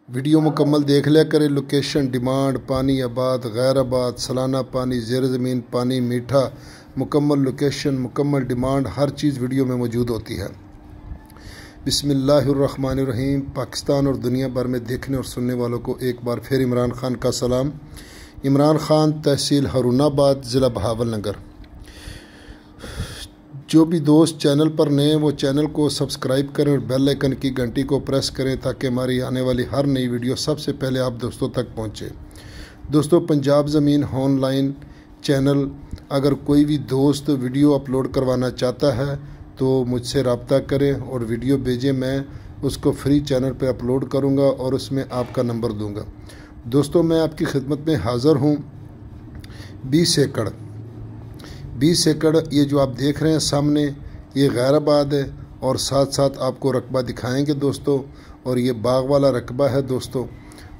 Video मुकम्मल देख लिया करें। लोकेशन, डिमांड, पानी आबाद, गैर आबाद, सालाना पानी, ज़ेर ज़मीन पानी, मीठा, मुकम्मल लोकेशन, मुकम्मल डिमांड, हर चीज़ वीडियो में मौजूद होती है। बिस्मिल्लाहिर्रहमानिर्रहीम। पाकिस्तान और दुनिया भर में देखने और सुनने वालों को एक बार फिर इमरान खान का सलाम। इमरान खान, तहसील हारूनाबाद, ज़िला बहावलनगर। जो भी दोस्त चैनल पर नए हैं वो चैनल को सब्सक्राइब करें और बेल आइकन की घंटी को प्रेस करें ताकि हमारी आने वाली हर नई वीडियो सबसे पहले आप दोस्तों तक पहुंचे। दोस्तों, पंजाब ज़मीन ऑनलाइन चैनल, अगर कोई भी दोस्त वीडियो अपलोड करवाना चाहता है तो मुझसे रब्ता करें और वीडियो भेजें। मैं उसको फ्री चैनल पर अपलोड करूँगा और उसमें आपका नंबर दूँगा। दोस्तों, मैं आपकी खिदमत में हाज़िर हूँ। 20 एकड़ ये जो आप देख रहे हैं सामने, ये गैर आबाद है और साथ साथ आपको रकबा दिखाएंगे दोस्तों। और ये बाग वाला रकबा है दोस्तों।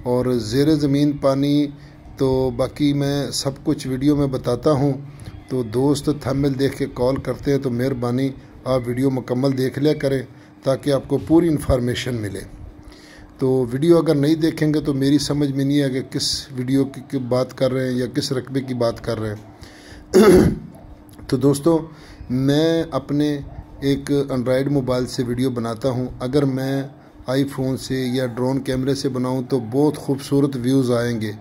और ज़ेर ज़मीन पानी तो बाकी मैं सब कुछ वीडियो में बताता हूँ। तो दोस्त थंबनेल देख के कॉल करते हैं तो मेहरबानी आप वीडियो मुकम्मल देख लिया करें ताकि आपको पूरी इन्फॉर्मेशन मिले। तो वीडियो अगर नहीं देखेंगे तो मेरी समझ में नहीं आएगा किस वीडियो की बात कर रहे हैं या किस रकबे की बात कर रहे हैं। तो दोस्तों, मैं अपने एक एंड्रॉयड मोबाइल से वीडियो बनाता हूं। अगर मैं आईफोन से या ड्रोन कैमरे से बनाऊं तो बहुत खूबसूरत व्यूज़ आएंगे,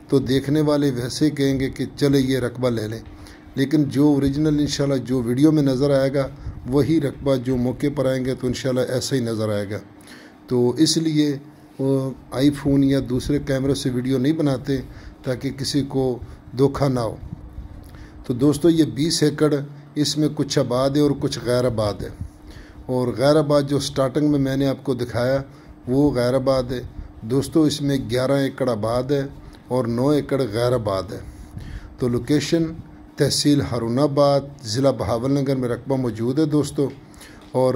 तो देखने वाले वैसे कहेंगे कि चले ये रकबा ले लें। लेकिन जो ओरिजिनल इंशाल्लाह जो वीडियो में नज़र आएगा वही रकबा जो मौके पर आएंगे तो इंशाल्लाह ऐसा ही नज़र आएगा। तो इसलिए आईफोन या दूसरे कैमरे से वीडियो नहीं बनाते ताकि किसी को धोखा ना हो। तो दोस्तों, ये 20 एकड़, इसमें कुछ आबाद है और कुछ गैर आबाद है। और गैर आबाद जो स्टार्टिंग में मैंने आपको दिखाया वो गैर आबाद है दोस्तों। इसमें 11 एकड़ आबाद है और 9 एकड़ गैर आबाद है। तो लोकेशन तहसील हारूनाबाद, ज़िला बहावलनगर में रकबा मौजूद है दोस्तों। और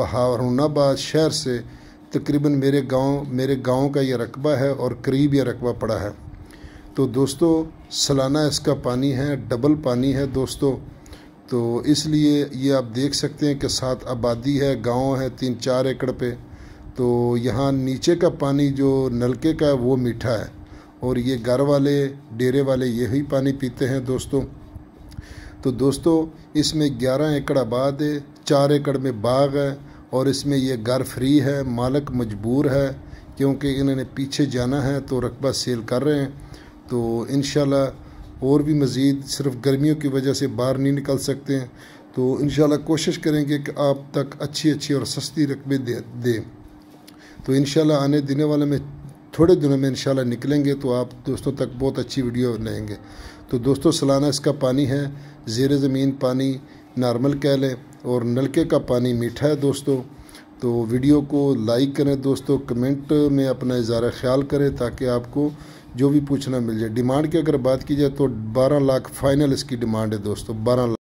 हारूनाबाद शहर से तकरीबन मेरे गाँव का ये रकबा है और करीब ये रकबा पड़ा है। तो दोस्तों, सालाना इसका पानी है, डबल पानी है दोस्तों। तो इसलिए ये आप देख सकते हैं कि साथ आबादी है, गांव है 3-4 एकड़ पे। तो यहाँ नीचे का पानी जो नलके का है वो मीठा है और ये घर वाले, डेरे वाले यही पानी पीते हैं दोस्तों। तो दोस्तों, इसमें 11 एकड़ आबाद है, 4 एकड़ में बाग है और इसमें ये घर फ्री है। मालिक मजबूर है क्योंकि इन्होंने पीछे जाना है तो रकबा सेल कर रहे हैं। तो इंशाल्लाह और भी मज़ीद, सिर्फ गर्मियों की वजह से बाहर नहीं निकल सकते हैं। तो इंशाल्लाह कोशिश करेंगे कि आप तक अच्छी और सस्ती रकबे दें। तो इंशाल्लाह आने देने वाले में थोड़े दिनों में इंशाल्लाह निकलेंगे तो आप दोस्तों तक बहुत अच्छी वीडियो लेंगे। तो दोस्तों, सालाना इसका पानी है, ज़ेर ज़मीन पानी नॉर्मल कह लें और नलके का पानी मीठा है दोस्तों। तो वीडियो को लाइक करें दोस्तों, कमेंट में अपना इज़हार ख्याल करें ताकि आपको जो भी पूछना मिल जाए। डिमांड की अगर बात की जाए तो 12 लाख फाइनल इसकी डिमांड है दोस्तों, 12 लाख।